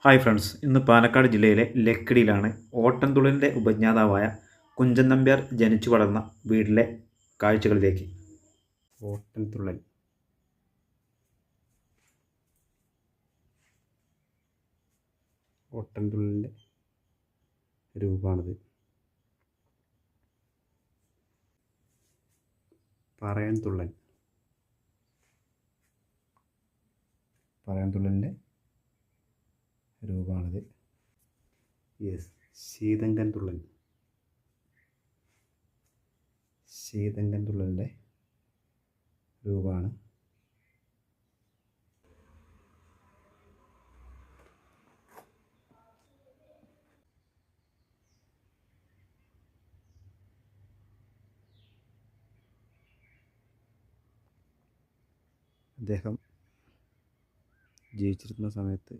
Hi friends, ഇന്ന് പാലക്കാട് ജില്ലയിലെ ലക്കിടിയിലാണ് ഓട്ടൻതുള്ളലിൻ്റെ ഉപജ്ഞാതാവായ കുഞ്ചൻ നമ്പ്യാർ ജനിച്ചു വളർന്ന വീട്ടിലെ കാഴ്ചകളിലേക്ക്. ഓട്ടൻതുള്ളൽ. ഓട്ടൻതുള്ളലിൻ്റെ രൂപമാണിത്. പറയൻതുള്ളൽ. പറയൻതുള്ളലിൻ്റെ രൂപമാണിത്. ശീതങ്കൻ തുള്ളൽ. ശീതങ്കൻ തുള്ളലിൻ്റെ രൂപമാണ്. അദ്ദേഹം ജീവിച്ചിരുന്ന സമയത്ത്